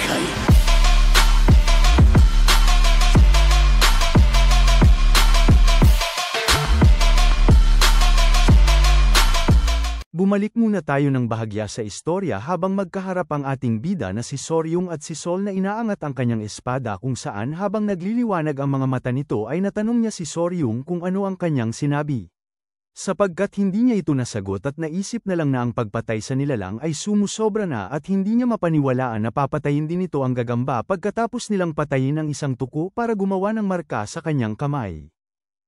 buhay. Bumalik muna tayo ng bahagya sa istorya habang magkaharap ang ating bida na si Soryong at si Sol na inaangat ang kanyang espada kung saan habang nagliliwanag ang mga mata nito ay natanong niya si Soryong kung ano ang kanyang sinabi. Sapagkat hindi niya ito nasagot at naisip na lang na ang pagpatay sa nilalang ay sumusobra na at hindi niya mapaniwalaan na papatayin din ito ang gagamba pagkatapos nilang patayin ang isang tuko para gumawa ng marka sa kanyang kamay.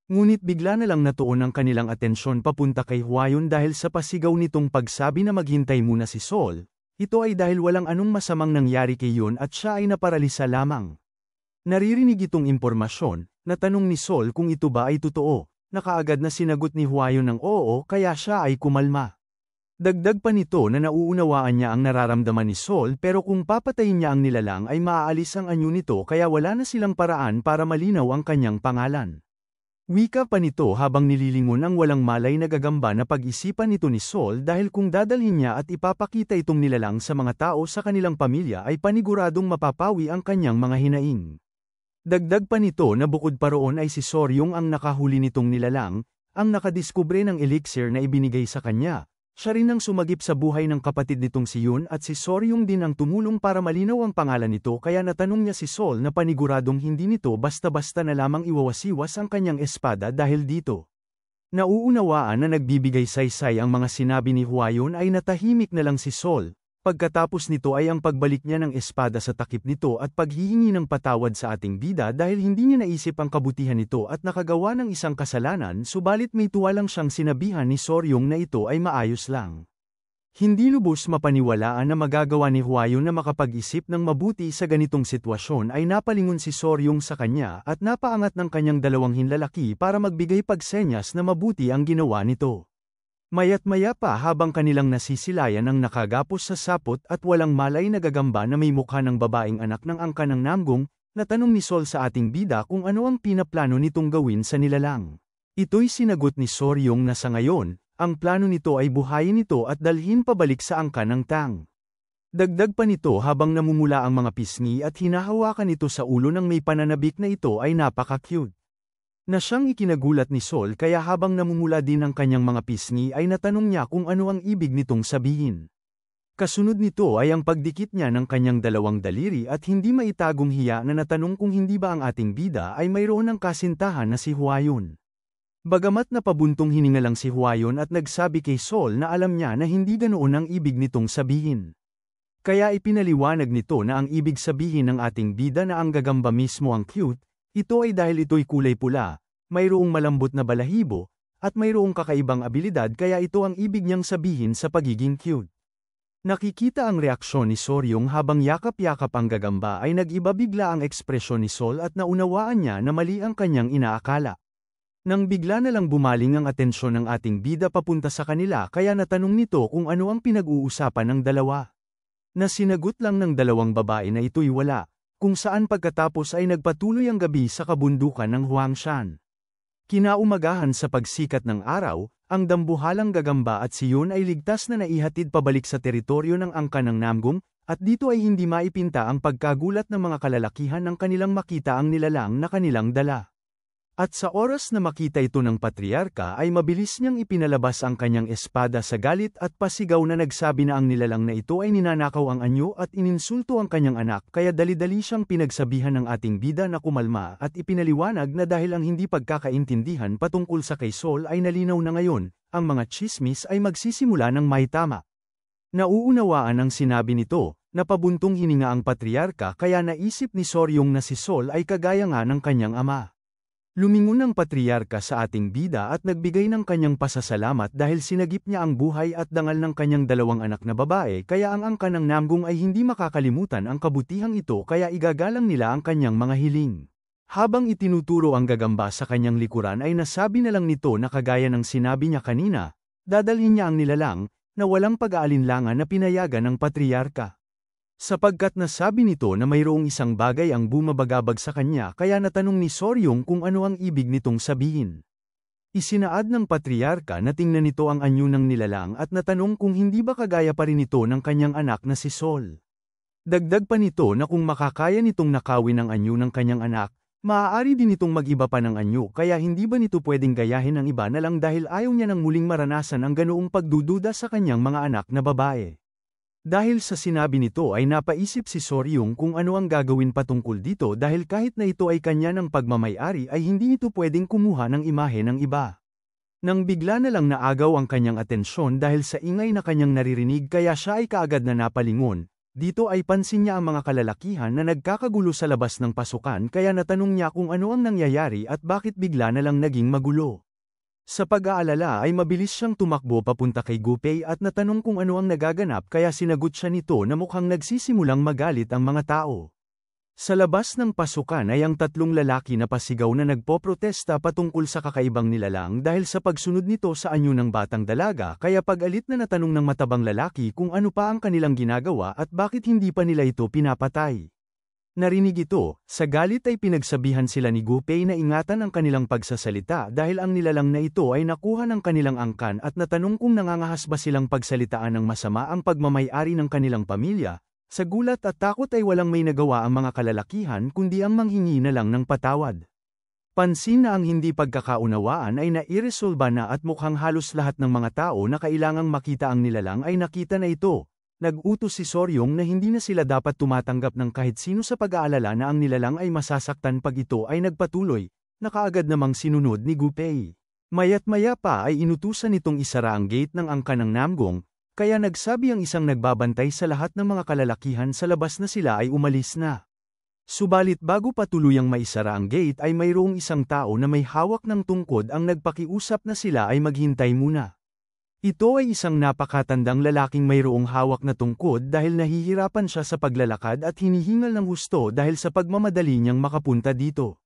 Ngunit bigla na lang natuon ang kanilang atensyon papunta kay Hwayon dahil sa pasigaw nitong pagsabi na maghintay muna si Sol. Ito ay dahil walang anong masamang nangyari kay Yun at siya ay naparalisa lamang. Naririnig itong impormasyon, natanong ni Sol kung ito ba ay totoo, na kaagad na sinagot ni Hwayon ng oo kaya siya ay kumalma. Dagdag pa nito na nauunawaan niya ang nararamdaman ni Sol pero kung papatayin niya ang nilalang ay maaalis ang anyo nito kaya wala na silang paraan para malinaw ang kanyang pangalan. Wika pa nito habang nililingon ang walang malay na gagamba na pag-isipan nito ni Sol dahil kung dadalhin niya at ipapakita itong nilalang sa mga tao sa kanilang pamilya ay paniguradong mapapawi ang kanyang mga hinaing. Dagdag pa nito na bukod pa roon ay si Soryong ang nakahuli nitong nilalang, ang nakadiskubre ng elixir na ibinigay sa kanya. Siya rin ang sumagip sa buhay ng kapatid nitong si Yun at si Soryong din ang tumulong para malinaw ang pangalan nito kaya natanong niya si Sol na paniguradong hindi nito basta-basta na lamang iwawasiwas ang kanyang espada dahil dito. Nauunawaan na nagbibigay saysay ang mga sinabi ni Hwayon ay natahimik na lang si Sol. Pagkatapos nito ay ang pagbalik niya ng espada sa takip nito at paghihingi ng patawad sa ating bida dahil hindi niya naisip ang kabutihan nito at nakagawa ng isang kasalanan subalit may tuwalang siyang sinabihan ni Soryong na ito ay maayos lang. Hindi lubos mapaniwalaan na magagawa ni Hwayon na makapag-isip ng mabuti sa ganitong sitwasyon ay napalingon si Soryong sa kanya at napaangat ng kanyang dalawang hinlalaki para magbigay pagsenyas na mabuti ang ginawa nito. Maya't maya pa habang kanilang nasisilayan ang nakagapos sa sapot at walang malay na gagamba na may mukha ng babaeng anak ng angka ng Namgong, natanong ni Sol sa ating bida kung ano ang pinaplano nitong gawin sa nilalang. Ito'y sinagot ni Soryong na sa ngayon, ang plano nito ay buhayin ito at dalhin pabalik sa angka ng Tang. Dagdag pa nito habang namumula ang mga pisngi at hinahawakan ito sa ulo ng may pananabik na ito ay napaka-cute. Na siyang ikinagulat ni Sol kaya habang namumula din ang kanyang mga pisngi ay natanong niya kung ano ang ibig nitong sabihin. Kasunod nito ay ang pagdikit niya ng kanyang dalawang daliri at hindi maitagong hiya na natanong kung hindi ba ang ating bida ay mayroon ng kasintahan na si Hwayon. Bagamat napabuntong hininga lang si Hwayon at nagsabi kay Sol na alam niya na hindi ganoon ang ibig nitong sabihin. Kaya ipinaliwanag nito na ang ibig sabihin ng ating bida na ang gagamba mismo ang cute. Ito ay dahil ito'y kulay pula, mayroong malambot na balahibo, at mayroong kakaibang abilidad kaya ito ang ibig niyang sabihin sa pagiging cute. Nakikita ang reaksyon ni Soryong habang yakap-yakap ang gagamba ay nag-iba bigla ang ekspresyon ni Sol at naunawaan niya na mali ang kanyang inaakala. Nang bigla na lang bumaling ang atensyon ng ating bida papunta sa kanila kaya natanong nito kung ano ang pinag-uusapan ng dalawa. Na sinagot lang ng dalawang babae na ito'y wala. Kung saan pagkatapos ay nagpatuloy ang gabi sa kabundukan ng Huangshan. Kinaumagahan sa pagsikat ng araw, ang dambuhalang gagamba at si Yun ay ligtas na naihatid pabalik sa teritoryo ng angka ng Namgong, at dito ay hindi maipinta ang pagkagulat ng mga kalalakihan ng kanilang makita ang nilalang na kanilang dala. At sa oras na makita ito ng patriarka ay mabilis niyang ipinalabas ang kanyang espada sa galit at pasigaw na nagsabi na ang nilalang na ito ay ninanakaw ang anyo at ininsulto ang kanyang anak kaya dali-dali siyang pinagsabihan ng ating bida na kumalma at ipinaliwanag na dahil ang hindi pagkakaintindihan patungkol sa kay Sol ay nalinaw na ngayon, ang mga tsismis ay magsisimula ng may tama. Nauunawaan ang sinabi nito, napabuntong hininga ang patriarka kaya naisip ni Soryong na si Sol ay kagaya nga ng kanyang ama. Lumingon ang patriarka sa ating bida at nagbigay ng kanyang pasasalamat dahil sinagip niya ang buhay at dangal ng kanyang dalawang anak na babae kaya ang angka ng Namgong ay hindi makakalimutan ang kabutihang ito kaya igagalang nila ang kanyang mga hiling. Habang itinuturo ang gagamba sa kanyang likuran ay nasabi na lang nito na kagaya ng sinabi niya kanina, dadalhin niya ang nilalang, na walang pag-aalinlangan na pinayagan ng patriarka. Sapagkat nasabi nito na mayroong isang bagay ang bumabagabag sa kanya kaya natanong ni Soryong kung ano ang ibig nitong sabihin. Isinaad ng patriarka na tingnan nito ang anyo ng nilalang at natanong kung hindi ba kagaya pa rin ito ng kanyang anak na si Sol. Dagdag pa nito na kung makakaya nitong nakawin ang anyo ng kanyang anak, maaari din itong mag-iba pa ng anyo kaya hindi ba nito pwedeng gayahin ang iba na lang dahil ayaw niya nang muling maranasan ang ganoong pagdududa sa kanyang mga anak na babae. Dahil sa sinabi nito ay napaisip si Soryong kung ano ang gagawin patungkol dito dahil kahit na ito ay kanya ng pagmamayari ay hindi ito pwedeng kumuha ng imahe ng iba. Nang bigla na lang naagaw ang kanyang atensyon dahil sa ingay na kanyang naririnig kaya siya ay kaagad na napalingon, dito ay pansin niya ang mga kalalakihan na nagkakagulo sa labas ng pasukan kaya natanong niya kung ano ang nangyayari at bakit bigla na lang naging magulo. Sa pag-aalala ay mabilis siyang tumakbo papunta kay Gupei at natanong kung ano ang nagaganap kaya sinagot siya nito na mukhang nagsisimulang magalit ang mga tao. Sa labas ng pasukan ay ang tatlong lalaki na pasigaw na nagpoprotesta patungkol sa kakaibang nilalang dahil sa pagsunod nito sa anyo ng batang dalaga kaya pag-alit na natanong ng matabang lalaki kung ano pa ang kanilang ginagawa at bakit hindi pa nila ito pinapatay. Narinig ito, sa galit ay pinagsabihan sila ni Gupei na ingatan ang kanilang pagsasalita dahil ang nilalang na ito ay nakuha ng kanilang angkan at natanong kung nangangahas ba silang pagsalitaan ng masama ang pagmamayari ng kanilang pamilya. Sa gulat at takot ay walang may nagawa ang mga kalalakihan kundi ang manghingi na lang ng patawad. Pansin na ang hindi pagkakaunawaan ay nairesolba na at mukhang halos lahat ng mga tao na kailangang makita ang nilalang ay nakita na ito. Nag-utos si Soryong na hindi na sila dapat tumatanggap ng kahit sino sa pag-aalala na ang nilalang ay masasaktan pag ito ay nagpatuloy, na kaagad namang sinunod ni Gupei. Mayat-maya pa ay inutusan nitong isara ang gate ng angkan ng Namgong, kaya nagsabi ang isang nagbabantay sa lahat ng mga kalalakihan sa labas na sila ay umalis na. Subalit bago pa tuluyang maisara ang gate ay mayroong isang tao na may hawak ng tungkod ang nagpakiusap na sila ay maghintay muna. Ito ay isang napakatandang lalaking mayroong hawak na tungkod dahil nahihirapan siya sa paglalakad at hinihingal ng husto dahil sa pagmamadali niyang makapunta dito.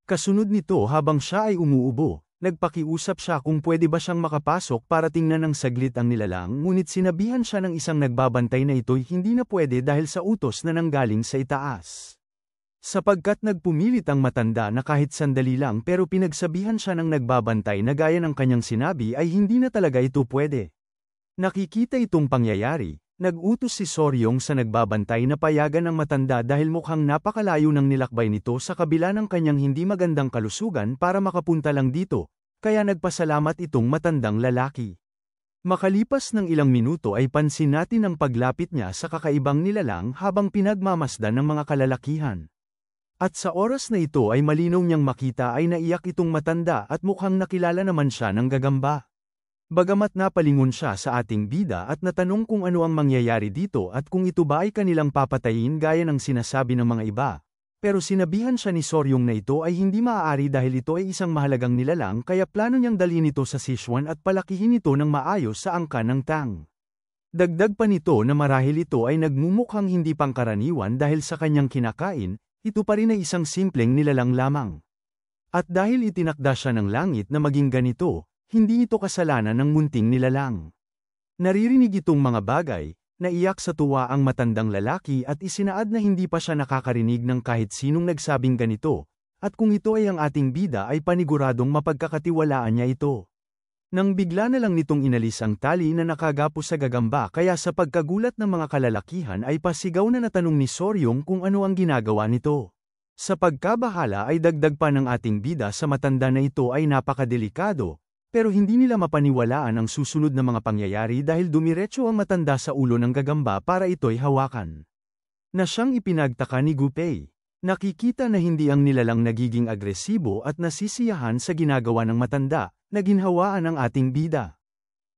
Kasunod nito habang siya ay umuubo, nagpakiusap siya kung pwede ba siyang makapasok para tingnan ng saglit ang nilalang ngunit sinabihan siya ng isang nagbabantay na ito'y hindi na pwede dahil sa utos na nanggaling sa itaas. Sapagkat nagpumilit ang matanda na kahit sandali lang pero pinagsabihan siya ng nagbabantay na gaya ng kanyang sinabi ay hindi na talaga ito pwede. Nakikita itong pangyayari, nag-utos si Soryong sa nagbabantay na payagan ang matanda dahil mukhang napakalayo ng nilakbay nito sa kabila ng kanyang hindi magandang kalusugan para makapunta lang dito, kaya nagpasalamat itong matandang lalaki. Makalipas ng ilang minuto ay pansin natin ang paglapit niya sa kakaibang nilalang habang pinagmamasdan ng mga kalalakihan. At sa oras na ito ay malinaw niyang makita ay naiyak itong matanda at mukhang nakilala naman siya ng gagamba. Bagamat napalingon siya sa ating bida at natanong kung ano ang mangyayari dito at kung ito ba ay kanilang papatayin gaya ng sinasabi ng mga iba, pero sinabihan siya ni Soryong na ito ay hindi maaari dahil ito ay isang mahalagang nilalang kaya plano niyang dalhin ito sa Sichuan at palakihin ito ng maayos sa angkan ng Tang. Dagdag pa nito na marahil ito ay nagmumukhang hindi pangkaraniwan dahil sa kanyang kinakain, ito pa rin ay isang simpleng nilalang lamang. At dahil itinakda siya ng langit na maging ganito, hindi ito kasalanan ng munting nilalang. Naririnig itong mga bagay, naiyak sa tuwa ang matandang lalaki at isinaad na hindi pa siya nakakarinig ng kahit sinong nagsabing ganito, at kung ito ay ang ating bida ay paniguradong mapagkakatiwalaan niya ito. Nang bigla na lang nitong inalis ang tali na nakagapos sa gagamba kaya sa pagkagulat ng mga kalalakihan ay pasigaw na natanong ni Soryong kung ano ang ginagawa nito. Sa pagkabahala ay dagdag pa ng ating bida sa matanda na ito ay napakadelikado, pero hindi nila mapaniwalaan ang susunod na mga pangyayari dahil dumiretso ang matanda sa ulo ng gagamba para ito'y hawakan. Na siyang ipinagtaka ni Gupei. Nakikita na hindi ang nilalang nagiging agresibo at nasisiyahan sa ginagawa ng matanda, na ginhawaan ng ating bida.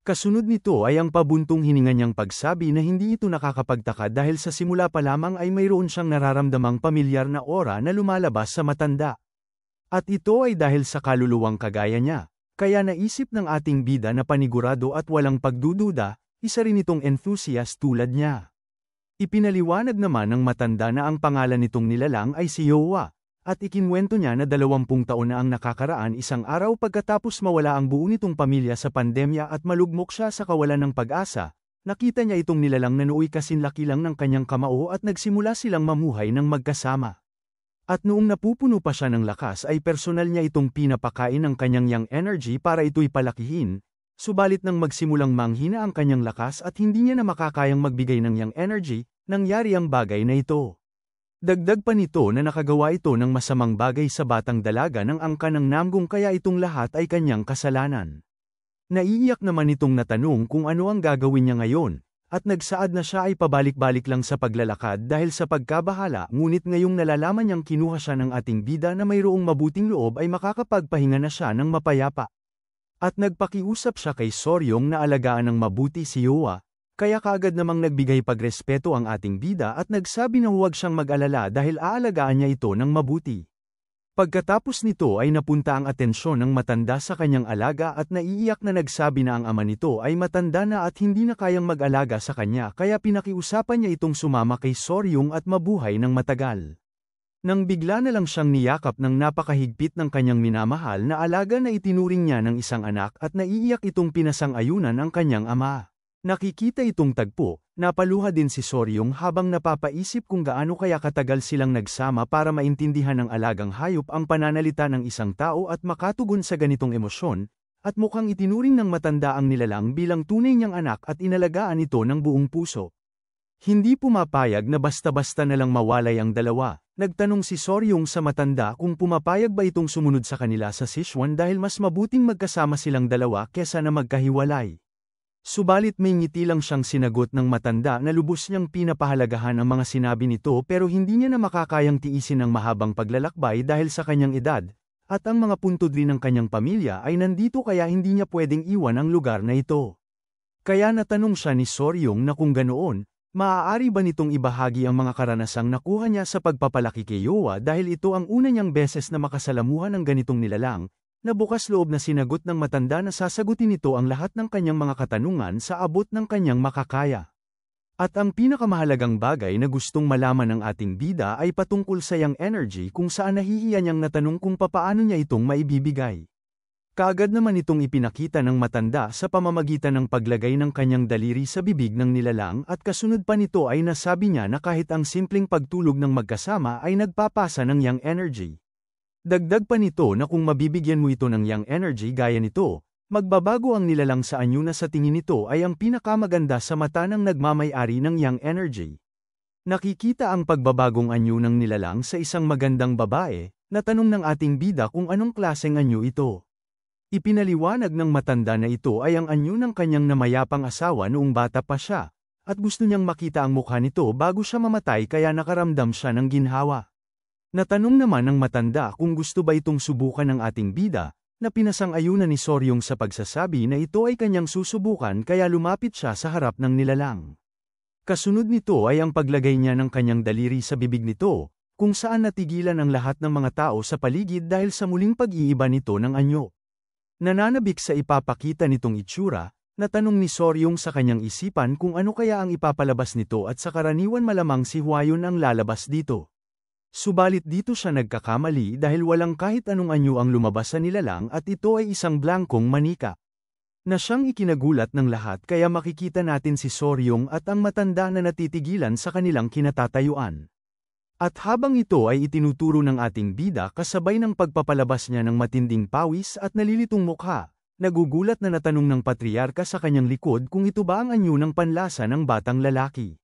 Kasunod nito ay ang pabuntong hininga niyang pagsabi na hindi ito nakakapagtaka dahil sa simula pa lamang ay mayroon siyang nararamdamang pamilyar na aura na lumalabas sa matanda. At ito ay dahil sa kaluluwang kagaya niya, kaya naisip ng ating bida na panigurado at walang pagdududa, isa rin itong enthusiast tulad niya. Ipinaliwanag naman ng matanda na ang pangalan nitong nilalang ay si Yowa, at ikinwento niya na 20 taon na ang nakakaraan isang araw pagkatapos mawala ang buo nitong pamilya sa pandemya at malugmok siya sa kawalan ng pag-asa, nakita niya itong nilalang na nooy kasinlaki lang ng kanyang kamao at nagsimula silang mamuhay ng magkasama. At noong napupuno pa siya ng lakas ay personal niya itong pinapakain ng kanyang yang energy para ito'y palakihin, subalit nang magsimulang manghina ang kanyang lakas at hindi niya na makakayang magbigay ng yang energy, nangyari ang bagay na ito. Dagdag pa nito na nakagawa ito ng masamang bagay sa batang dalaga ng angka ng Namgung kaya itong lahat ay kanyang kasalanan. Naiiyak naman itong natanong kung ano ang gagawin niya ngayon, at nagsaad na siya ay pabalik-balik lang sa paglalakad dahil sa pagkabahala ngunit ngayong nalalaman niyang kinuha siya ng ating bida na mayroong mabuting loob ay makakapagpahinga na siya ng mapayapa. At nagpakiusap siya kay Soryong na alagaan ng mabuti si Yoa. Kaya kaagad namang nagbigay pagrespeto ang ating bida at nagsabi na huwag siyang mag-alala dahil aalagaan niya ito ng mabuti. Pagkatapos nito ay napunta ang atensyon ng matanda sa kanyang alaga at naiiyak na nagsabi na ang ama nito ay matanda na at hindi na kayang mag-alaga sa kanya kaya pinakiusapan niya itong sumama kay Soryong at mabuhay ng matagal. Nang bigla na lang siyang niyakap ng napakahigpit ng kanyang minamahal na alaga na itinuring niya ng isang anak at naiiyak itong pinasang-ayunan ang kanyang ama. Nakikita itong tagpo, napaluha din si Soryong habang napapaisip kung gaano kaya katagal silang nagsama para maintindihan ng alagang hayop ang pananalita ng isang tao at makatugon sa ganitong emosyon, at mukhang itinuring ng matanda ang nilalang bilang tunay niyang anak at inalagaan ito ng buong puso. Hindi pumapayag na basta-basta na lang mawalay ang dalawa. Nagtanong si Soryong sa matanda kung pumapayag ba itong sumunod sa kanila sa Sichuan dahil mas mabuting magkasama silang dalawa kesa na magkahiwalay. Subalit may ngiti lang siyang sinagot ng matanda na lubos niyang pinapahalagahan ang mga sinabi nito pero hindi niya na makakayang tiisin ang mahabang paglalakbay dahil sa kanyang edad, at ang mga puntod rin ng kanyang pamilya ay nandito kaya hindi niya pwedeng iwan ang lugar na ito. Kaya natanong siya ni Soryong na kung ganoon, maaari ba nitong ibahagi ang mga karanasang nakuha niya sa pagpapalaki kay Yoa dahil ito ang una niyang beses na makasalamuhan ng ganitong nilalang, na bukas loob na sinagot ng matanda na sasagutin nito ang lahat ng kanyang mga katanungan sa abot ng kanyang makakaya. At ang pinakamahalagang bagay na gustong malaman ng ating bida ay patungkol sa yang energy kung saan nahihiya niyang natanong kung papaano niya itong maibibigay. Kaagad naman itong ipinakita ng matanda sa pamamagitan ng paglagay ng kanyang daliri sa bibig ng nilalang at kasunod pa nito ay nasabi niya na kahit ang simpleng pagtulog ng magkasama ay nagpapasa ng yang energy. Dagdag pa nito na kung mabibigyan mo ito ng yang energy gaya nito, magbabago ang nilalang sa anyo na sa tingin nito ay ang pinakamaganda sa mata ng nagmamay-ari ng yang energy. Nakikita ang pagbabagong anyo ng nilalang sa isang magandang babae, natanong ng ating bida kung anong klaseng anyo ito. Ipinaliwanag ng matanda na ito ay ang anyo ng kanyang namayapang asawa noong bata pa siya, at gusto niyang makita ang mukha nito bago siya mamatay kaya nakaramdam siya ng ginhawa. Natanong naman ng matanda kung gusto ba itong subukan ng ating bida, na pinasang-ayunan ni Soryong sa pagsasabi na ito ay kanyang susubukan kaya lumapit siya sa harap ng nilalang. Kasunod nito ay ang paglagay niya ng kanyang daliri sa bibig nito, kung saan natigilan ang lahat ng mga tao sa paligid dahil sa muling pag-iiba nito ng anyo. Nananabik sa ipapakita nitong itsura, natanong ni Soryong sa kanyang isipan kung ano kaya ang ipapalabas nito at sa karaniwan malamang si Hwayon ang lalabas dito. Subalit dito siya nagkakamali dahil walang kahit anong anyo ang lumabas sa nilalang at ito ay isang blangkong manika. Na siyang ikinagulat ng lahat kaya makikita natin si Soryong at ang matanda na natitigilan sa kanilang kinatatayuan. At habang ito ay itinuturo ng ating bida kasabay ng pagpapalabas niya ng matinding pawis at nalilitong mukha, nagugulat na natanong ng patriarka sa kanyang likod kung ito ba ang anyo ng panlasa ng batang lalaki.